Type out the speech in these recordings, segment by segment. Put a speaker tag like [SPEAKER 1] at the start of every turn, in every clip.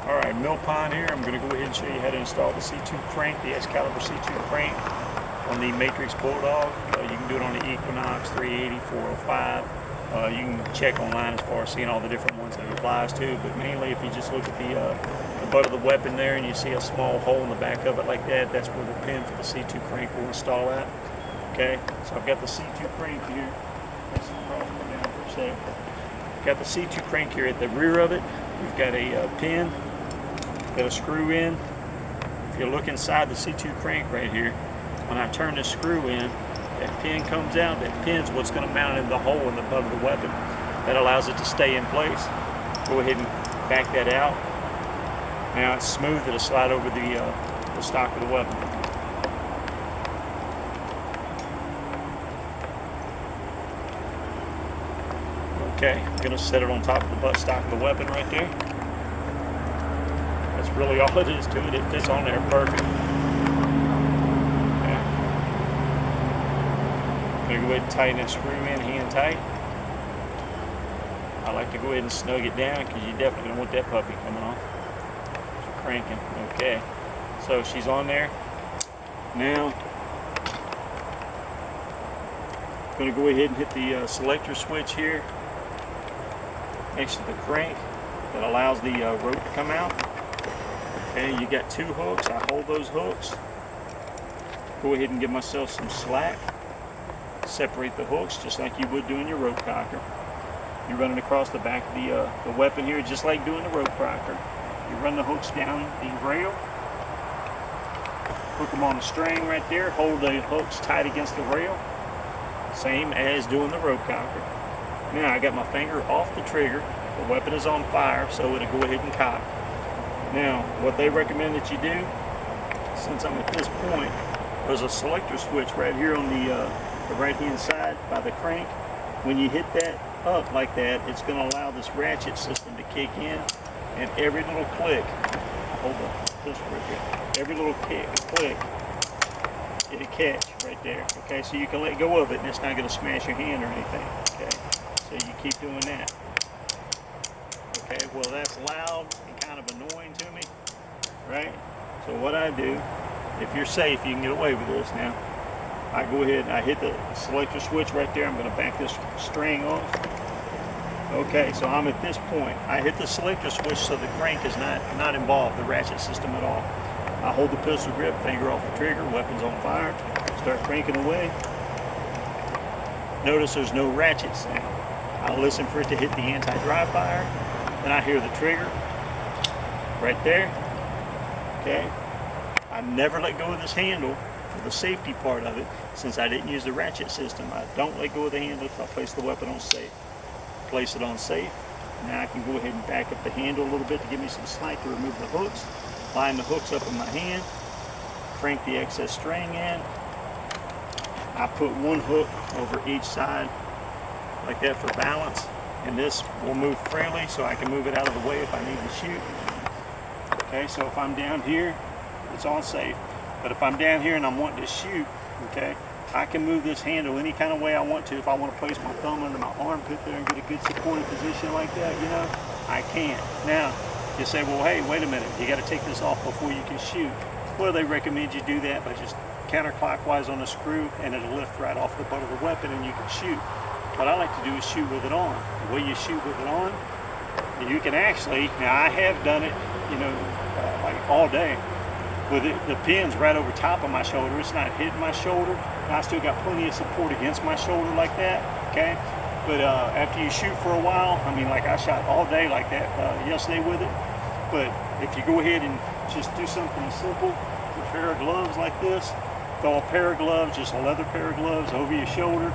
[SPEAKER 1] Alright, Mill Pond here. I'm going to go ahead and show you how to install the C2 crank, the Excalibur C2 crank on the Matrix Bulldog. You can do it on the Equinox, 380, 405. You can check online as far as seeing all the different ones that it applies to, but mainly if you just look at the butt of the weapon there and you see a small hole in the back of it like that, that's where the pin for the C2 crank will install at. Okay, so I've got the C2 crank here. Let's down for a sec. Got the C2 crank here at the rear of it. We've got a pin, got a screw in. If you look inside the C2 crank right here, when I turn this screw in, that pin comes out. That pin's what's going to mount in the hole in the butt of the weapon. That allows it to stay in place. Go ahead and back that out. Now it's smooth. It'll slide over the stock of the weapon. Okay, I'm going to set it on top of the butt stock of the weapon right there. That's really all it is to it. It fits on there perfect. Okay. I'm going to go ahead and tighten that screw in hand tight. I like to go ahead and snug it down because you definitely don't want that puppy coming off. She's cranking. Okay, so she's on there. Now, I'm going to go ahead and hit the selector switch here next to the crank that allows the rope to come out. Okay, you got two hooks. I hold those hooks. Go ahead and give myself some slack. Separate the hooks just like you would doing your rope cocker. You're running across the back of the weapon here just like doing the rope cocker. You run the hooks down the rail. Hook them on a string right there. Hold the hooks tight against the rail. Same as doing the rope cocker. Now I got my finger off the trigger. The weapon is on fire, so it'll go ahead and cock. Now, what they recommend that you do, since I'm at this point, there's a selector switch right here on the right-hand side by the crank. When you hit that up like that, it's going to allow this ratchet system to kick in, and every little click, hold this right here, every little click, it'll catch right there. Okay, so you can let go of it, and it's not going to smash your hand or anything. Okay. So you keep doing that. Okay, well that's loud and kind of annoying to me, right? So what I do, if you're safe, you can get away with this now. I go ahead and I hit the selector switch right there. I'm going to back this string off. Okay, so I'm at this point. I hit the selector switch so the crank is not involved, the ratchet system at all. I hold the pistol grip, finger off the trigger, weapon's on fire, start cranking away. Notice there's no ratchets now. I listen for it to hit the anti-dry fire, then I hear the trigger right there. Okay, I never let go of this handle for the safety part of it. Since I didn't use the ratchet system, I don't let go of the handle. I place the weapon on safe. Place it on safe. Now I can go ahead and back up the handle a little bit to give me some slack to remove the hooks. Line the hooks up in my hand. Crank the excess string in. I put one hook over each side like that for balance, and this will move freely so I can move it out of the way if I need to shoot. Okay, so if I'm down here, it's all safe, but if I'm down here and I'm wanting to shoot, okay, I can move this handle any kind of way I want to. If I want to place my thumb under my armpit there and get a good supported position like that, you know, I can. Now you say, well, hey, wait a minute, you got to take this off before you can shoot. Well, they recommend you do that by just counterclockwise on the screw, and it'll lift right off the butt of the weapon and you can shoot. What I like to do is shoot with it on. The way you shoot with it on, you can actually, now I have done it, you know, like all day, with the pin's right over top of my shoulder. It's not hitting my shoulder. And I still got plenty of support against my shoulder like that, okay? But after you shoot for a while, I mean, like I shot all day like that yesterday with it. But if you go ahead and just do something simple, a pair of gloves like this, throw a pair of gloves, just a leather pair of gloves over your shoulder,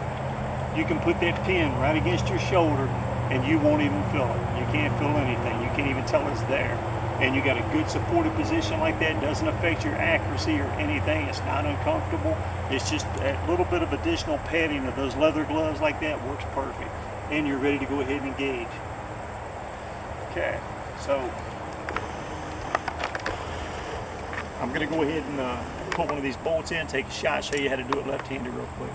[SPEAKER 1] you can put that pin right against your shoulder and you won't even feel it. You can't feel anything. You can't even tell it's there. And you got a good supported position like that. It doesn't affect your accuracy or anything. It's not uncomfortable. It's just a little bit of additional padding of those leather gloves like that works perfect. And you're ready to go ahead and engage. Okay, so I'm going to go ahead and put one of these bolts in, take a shot, show you how to do it left-handed real quick.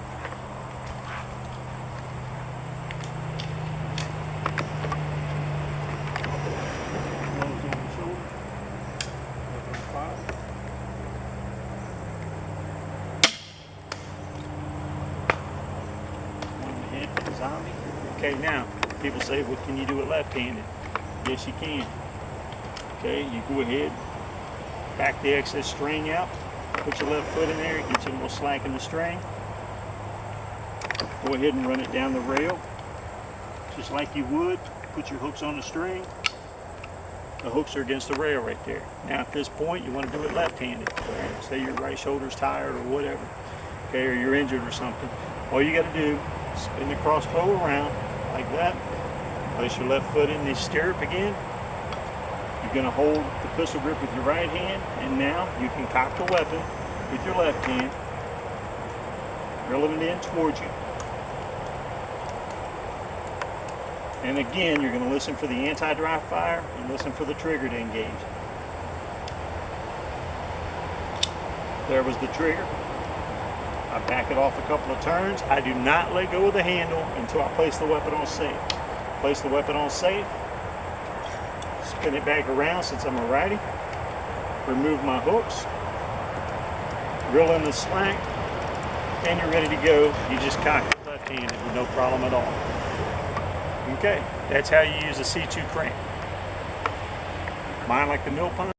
[SPEAKER 1] Okay, now, people say, well, can you do it left-handed? Yes, you can. Okay, you go ahead, back the excess string out, put your left foot in there, get you a little slack in the string. Go ahead and run it down the rail, just like you would. Put your hooks on the string. The hooks are against the rail right there. Now at this point, you want to do it left-handed. Right? Say your right shoulder's tired or whatever, okay, or you're injured or something. All you got to do is spin the crossbow around like that. Place your left foot in the stirrup again. You're going to hold the pistol grip with your right hand, and now you can cock the weapon with your left hand, reeling it in towards you. And again, you're going to listen for the anti-dry fire and listen for the trigger to engage. There was the trigger. I back it off a couple of turns. I do not let go of the handle until I place the weapon on safe. Place the weapon on safe. Spin it back around since I'm a righty. Remove my hooks. Reel in the slack. And you're ready to go. You just cock it left-handed with no problem at all. Okay, that's how you use a C2 crank. Mine like the mill pond.